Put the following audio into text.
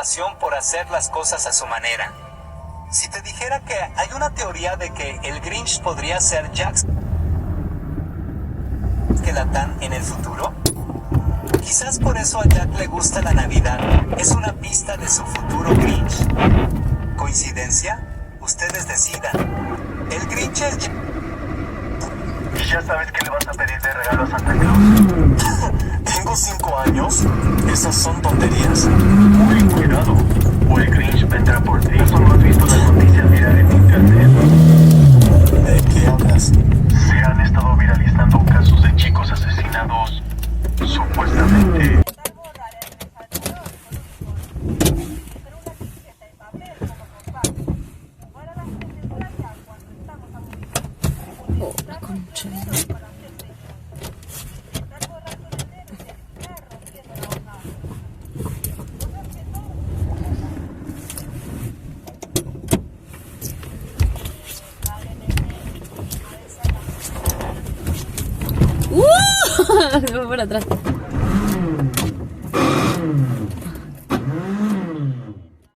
pasión por hacer las cosas a su manera. Si te dijera que hay una teoría de que el Grinch podría ser Jack Skellatan en el futuro, quizás por eso a Jack le gusta la Navidad, es una pista de su futuro Grinch. ¿Coincidencia? Ustedes decidan. El Grinch es... ¿Y ya sabes qué le vas a pedir de regalo a Santa Claus? Tengo 5 años. Esas son tonterías. Muy cuidado, o el Grinch vendrá por ti. ¿Acaso no has visto las noticias viral en internet? ¿De qué hablas? Se han estado viralizando casos de chicos asesinados, supuestamente. Oh, la concha. Se fue por atrás.